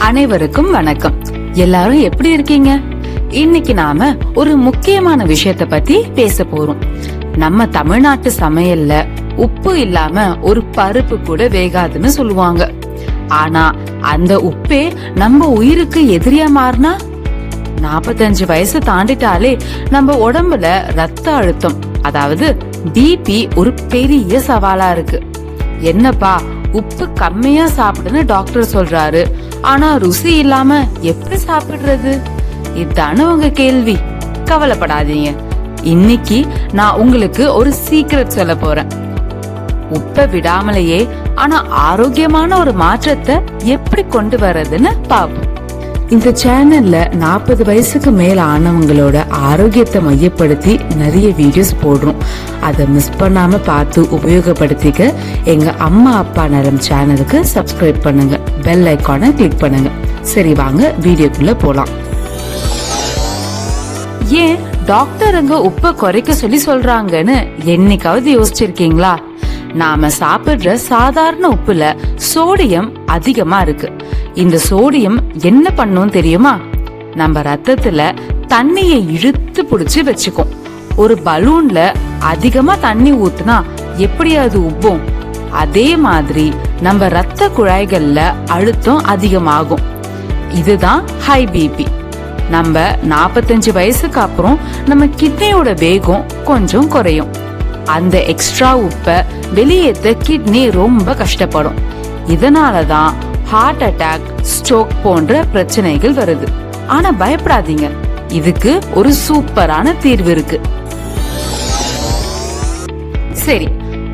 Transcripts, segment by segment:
அனைவருக்கும் வணக்கம். எல்லாரும் எப்படி இருக்கீங்க? இன்னைக்கு நாம ஒரு முக்கியமான விஷயத்த பத்தி பேச போறோம். நம்ம தமிழ்நாட்டு சமையல்ல உப்பு இல்லாம ஒரு பருப்பு கூட வேகாதுன்னு சொல்லுவாங்க. ஆனா அந்த உப்பே நம்ம உயிருக்கு எதிரியா மாறினா 45 வயசு தாண்டிட்டாலே நம்ம உடம்புல ரத்த அழுத்தம், அதாவது பிபி ஒரு பெரிய சவாலா இருக்கு. என்னப்பா உப்பு கம்மியா சாப்பிடுன்னு டாக்டர் சொல்றாரு, ஆனா ருசி இல்லாம எப்படி சாப்பிடுறது? இதுதானே உங்க கேள்வி. கவலைப்படாதீங்க, இன்னைக்கு நான் உங்களுக்கு ஒரு சீக்ரெட் சொல்ல போறேன். உப்பை விடாமலேயே ஆனா ஆரோக்கியமான ஒரு மாற்றத்தை எப்படி கொண்டு வர்றதுன்னு பாப்போம். இந்த சேனல்ல 40 வயசுக்கு மேல ஆனவங்களோட ஆரோக்கியத்தை மையப்படுத்தி நிறைய வீடியோஸ் போடுறோம். அதை மிஸ் பண்ணாம பார்த்து உபயோகப்படுத்திக்க எங்க அம்மா அப்பா நலம் சேனலுக்கு சப்ஸ்கிரைப் பண்ணுங்க, பெல் ஐகானை கிளிக் பண்ணுங்க. சரி, வாங்க வீடியோக்குள்ள போலாம். ஏன் டாக்டருங்க உப்பை குறைக்க சொல்றாங்கன்னு என்னைக்காவது யோசிச்சிருக்கீங்களா? நாம சாப்பிடுற சாதாரண உப்புல சோடியம் அதிகமா இருக்கு. இந்த சோடியம் என்ன பண்ணும் தெரியுமா? நம்ம ரத்தத்துல தண்ணியை இழுத்து புடிச்சு வச்சுக்கும். ஒரு பலூன்ல அதிகமா தண்ணி ஊத்துனா எப்படி அது உப்பும், அதே மாதிரி நம்ம ரத்த குழாய்கள்ல அழுத்தம் அதிகமாகும். இதுதான் ஹை பிபி. நம்ம 45 வயசுக்கு அப்புறம் நம்ம கிட்னியோட வேகம் கொஞ்சம் குறையும். அந்த எக்ஸ்ட்ரா உப்பை வெளியேற்ற கிட்னி ரொம்ப கஷ்டப்படும். இதனாலதான் ஹார்ட் அட்டாக், ஸ்ட்ரோக் போன்ற பிரச்சனைகள் வருது. ஆனா பயப்படாதீங்க, இதுக்கு ஒரு சூப்பரான தீர்வு இருக்கு. சரி,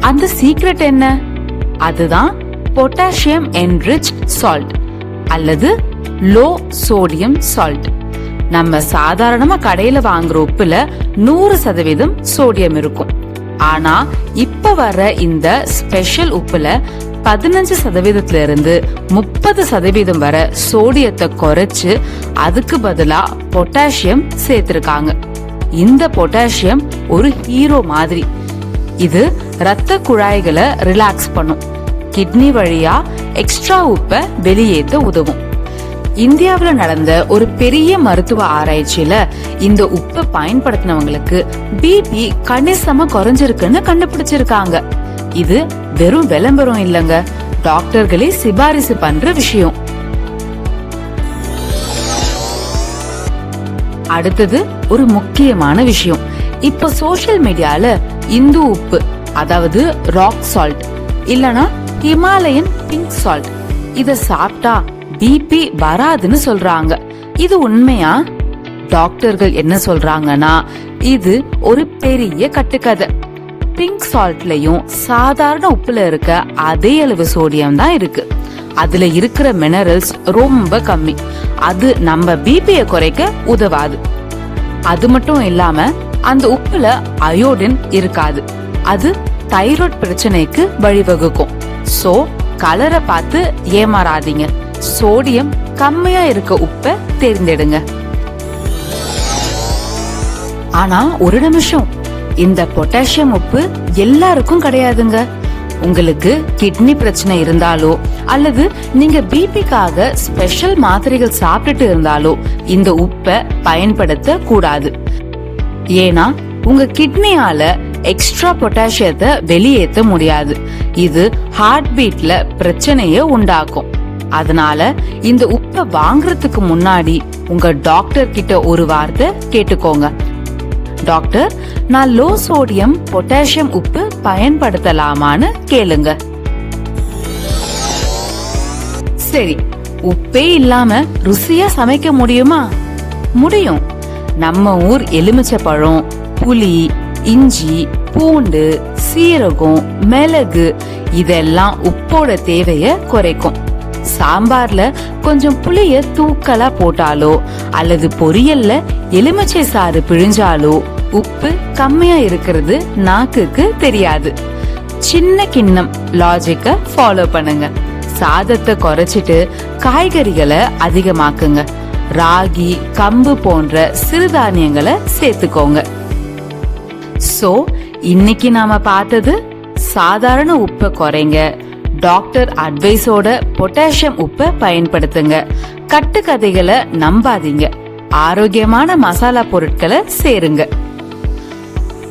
அந்த சீக்ரெட் என்ன? அதுதான் பொட்டாசியம் என்ரிச் சால்ட் அல்லது லோ சோடியம் சால்ட். நம்ம சாதாரணமா கடையில வாங்குற உப்புல 100% சோடியம் இருக்கும். ஆனா இப்ப வர இந்த ஸ்பெஷல் உப்புல 15% இருந்து 30% வரை சோடியத்தை குறைச்சு அதுக்கு பதிலா பொட்டாசியம் சேர்த்திருக்காங்க. இந்த பொட்டாசியம் ஒரு ஹீரோ மாதிரி. இது ரத்த குழாய்களை ரிலாக்ஸ் பண்ணும், கிட்னி வழியா எக்ஸ்ட்ரா உப்பை வெளியேற்ற உதவும். இந்தியாவில் நடந்த ஒரு பெரிய மருத்துவ ஆராய்ச்சியில இந்த உப்பை பயன்படுத்தினவங்களுக்கு பிபி கணிசமா குறைஞ்சிருக்குன்னு கண்டுபிடிச்சிருக்காங்க. இது வெறும் விளம்பரம் இல்லங்க, டாக்டர்களே சிபாரிசு பண்ற விஷயம். அடுத்தது ஒரு முக்கியமான விஷயம். இப்ப சோசியல் மீடியால இந்து உப்பு, அதாவது ராக் சால்ட் இல்லனா ஹிமாலயன் பிங்க் சால்ட், இத சாப்பிட்டா பிபி வராதுன்னு சொல்றாங்க. இது உண்மையா? டாக்டர்கள் என்ன சொல்றாங்கன்னா இது ஒரு பெரிய கட்டுக்கதை. பிங்க் சால்ட்லயும் சாதாரண உப்புல இருக்க அதே அளவு சோடியம் தான் இருக்கு. அதுல இருக்கிற மினரல்ஸ் ரொம்ப கம்மி. அது நம்ம பிபியை குறைக்க உதவாது. அது மட்டும் இல்லாம அந்த உப்புல அயோடின் இருக்காது. அது தைராய்டு பிரச்சனைக்கு வழிவகுக்கும். சோ கலரை பார்த்து ஏமாறாதீங்க. சோடியம் கம்மியா இருக்க உப்பை தேர்ந்தெடுங்க. ஆனா ஒரு நிமிஷம், இந்த பொட்டாசியம் உப்பு எல்லாருக்கும் கிடையாதுங்க. உங்களுக்கு கிட்னி பிரச்சனை இருந்தாலோ அல்லது நீங்க பிபிக்காக ஸ்பெஷல் மாத்திரைகள் சாப்பிட்டுட்டு இருந்தாலோ இந்த உப்பை பயன்படுத்த கூடாது. ஏன்னா உங்க கிட்னியால எக்ஸ்ட்ரா பொட்டாசியத்தை வெளியேற்ற முடியாது. இது ஹார்ட் பீட்ல பிரச்சனைய உண்டாக்கும். அதனால இந்த உப்பை வாங்குறதுக்கு முன்னாடி உங்க டாக்டர் கிட்ட ஒரு வார்த்தை கேட்டுக்கோங்க. டாக்டர், நான் லோ சோடியம் பொட்டாசியம் உப்பு பயன்படுத்தலாமான்னு கேளுங்க. சரி, உப்பே இல்லாம ருசியா சமைக்க முடியுமா? முடியும். நம்ம ஊர் எலுமிச்சை பழம், புளி, இஞ்சி, பூண்டு, சீரகம், மிளகு இதெல்லாம் உப்போட தேவைய குறைக்கும். சாம்பார்ல கொஞ்சம் புளிய தூக்கலா போட்டாலோ அல்லது பொரியல்ல எலுமிச்சை சாறு பிழிஞ்சாலோ உப்பு கம்மியா இருக்கிறது நாக்குக்கு தெரியாது. சின்ன கிண்ணம் லாஜிக்க ஃபாலோ பண்ணுங்க. சாதத்தை குறைச்சிட்டு காய்கறிகளை அதிகமாக்குங்க. ராகி, கம்பு போன்ற சிறுதானியங்களை சேர்த்துக்கோங்க. சோ இன்னைக்கு நாம பார்த்தது சாதாரண உப்பை குறைங்க, டாக்டர் அட்வைஸோட பொட்டாசியம் உப்பை பயன்படுத்துங்க. கட்டுக்கதைகளை நம்பாதீங்க. ஆரோக்கியமான மசாலா பொருட்களை சேருங்க.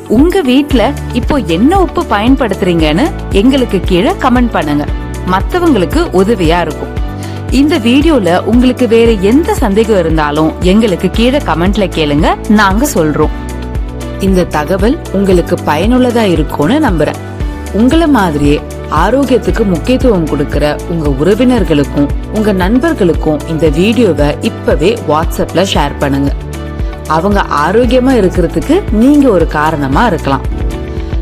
உங்க வீட்ல இப்போ என்ன உப்பு பயன்படுத்துறீங்கன்னு எங்களுக்கு கீழே கமெண்ட் பண்ணுங்க. மத்தவங்களுக்கு உதவியா இருக்கும். இந்த வீடியோல உங்களுக்கு வேற எந்த சந்தேகம் இருந்தாலும் எங்களுக்கு கீழே கமெண்ட்ல கேளுங்க, நாங்க சொல்றோம். இந்த தகவல் உங்களுக்கு பயனுள்ளதா இருக்கும்னு நம்புறேன். உங்கள மாதிரியே ஆரோக்கியத்துக்கு முக்கியத்துவம் கொடுக்கிற உங்க உறவினர்களுக்கும் உங்க நண்பர்களுக்கும் இந்த வீடியோவை இப்பவே வாட்ஸ்அப்ல ஷேர் பண்ணுங்க. அவங்க ஆரோக்கியமா இருக்கிறதுக்கு நீங்க ஒரு காரணமா இருக்கலாம்.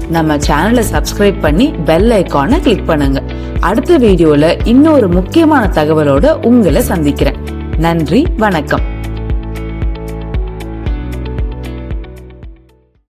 நம்ம சேனலை சப்ஸ்கிரைப் பண்ணி பெல் ஐகானை கிளிக் பண்ணுங்க. அடுத்த வீடியோல இன்னொரு முக்கியமான தகவலோட உங்களை சந்திக்கிறேன். நன்றி, வணக்கம்.